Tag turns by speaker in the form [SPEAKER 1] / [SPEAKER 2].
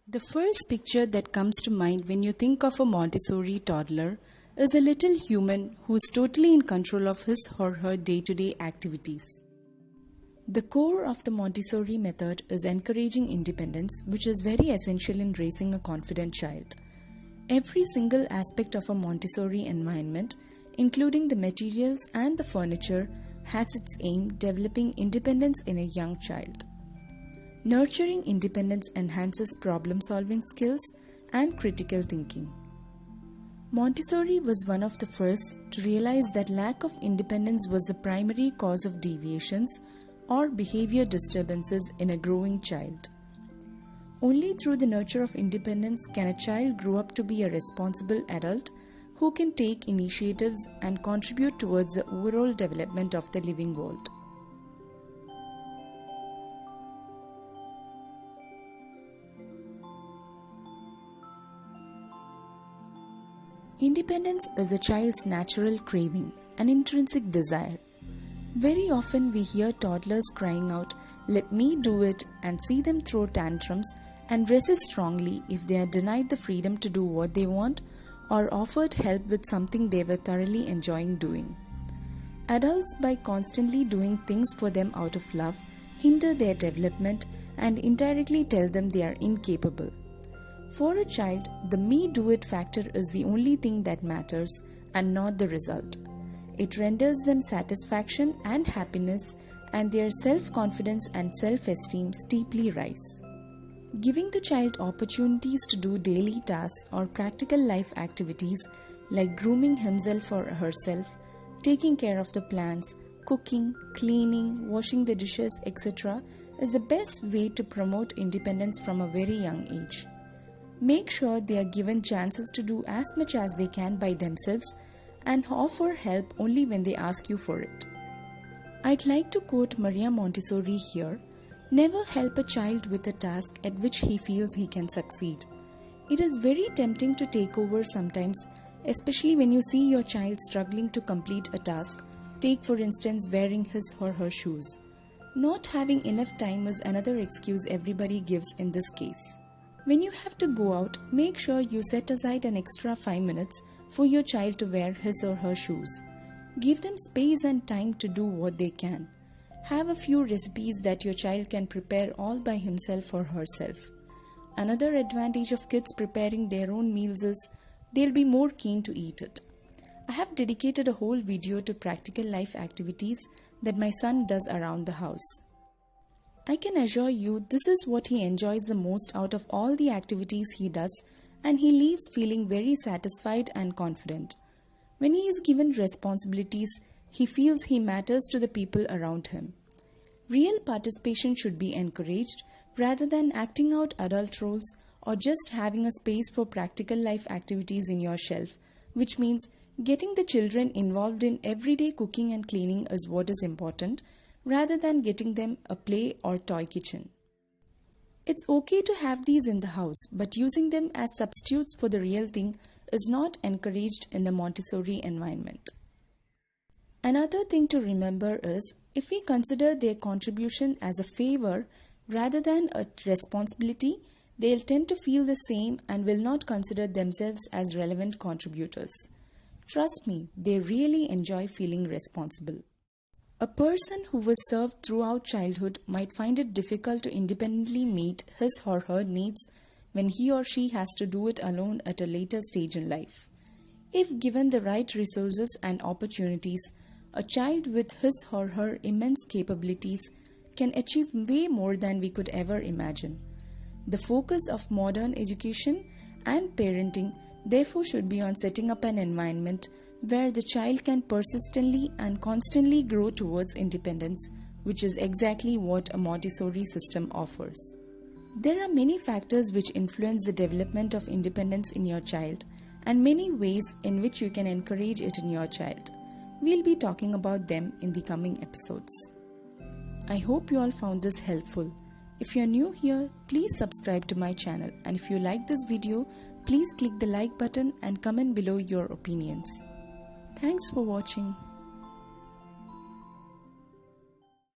[SPEAKER 1] The first picture that comes to mind when you think of a Montessori toddler is a little human who is totally in control of his or her day-to-day activities. The core of the Montessori method is encouraging independence, which is very essential in raising a confident child. Every single aspect of a Montessori environment, including the materials and the furniture, has its aim developing independence in a young child. Nurturing independence enhances problem-solving skills and critical thinking. Montessori was one of the first to realize that lack of independence was the primary cause of deviations or behavior disturbances in a growing child. Only through the nurture of independence can a child grow up to be a responsible adult who can take initiatives and contribute towards the overall development of the living world. Independence is a child's natural craving, an intrinsic desire. Very often we hear toddlers crying out, "Let me do it," and see them throw tantrums and resist strongly if they are denied the freedom to do what they want or offered help with something they were thoroughly enjoying doing. Adults, by constantly doing things for them out of love, hinder their development and indirectly tell them they are incapable. For a child, the "me do it" factor is the only thing that matters and not the result. It renders them satisfaction and happiness, and their self-confidence and self-esteem steeply rise. Giving the child opportunities to do daily tasks or practical life activities like grooming himself or herself, taking care of the plants, cooking, cleaning, washing the dishes, etc. is the best way to promote independence from a very young age. Make sure they are given chances to do as much as they can by themselves and offer help only when they ask you for it. I'd like to quote Maria Montessori here: "Never help a child with a task at which he feels he can succeed." It is very tempting to take over sometimes, especially when you see your child struggling to complete a task. Take for instance wearing his or her shoes. Not having enough time is another excuse everybody gives in this case. When you have to go out, make sure you set aside an extra 5 minutes for your child to wear his or her shoes. Give them space and time to do what they can. Have a few recipes that your child can prepare all by himself or herself. Another advantage of kids preparing their own meals is they'll be more keen to eat it. I have dedicated a whole video to practical life activities that my son does around the house. I can assure you this is what he enjoys the most out of all the activities he does, and he leaves feeling very satisfied and confident. When he is given responsibilities, he feels he matters to the people around him. Real participation should be encouraged rather than acting out adult roles or just having a space for practical life activities in your shelf, which means getting the children involved in everyday cooking and cleaning is what is important, rather than getting them a play or toy kitchen. It's okay to have these in the house, but using them as substitutes for the real thing is not encouraged in the Montessori environment. Another thing to remember is, if we consider their contribution as a favor rather than a responsibility, they'll tend to feel the same and will not consider themselves as relevant contributors. Trust me, they really enjoy feeling responsible. A person who was served throughout childhood might find it difficult to independently meet his or her needs when he or she has to do it alone at a later stage in life. If given the right resources and opportunities, a child with his or her immense capabilities can achieve way more than we could ever imagine. The focus of modern education and parenting therefore should be on setting up an environment where the child can persistently and constantly grow towards independence, which is exactly what a Montessori system offers. There are many factors which influence the development of independence in your child, and many ways in which you can encourage it in your child. We'll be talking about them in the coming episodes. I hope you all found this helpful. If you're new here, please subscribe to my channel, and if you like this video, please click the like button and comment below your opinions. Thanks for watching.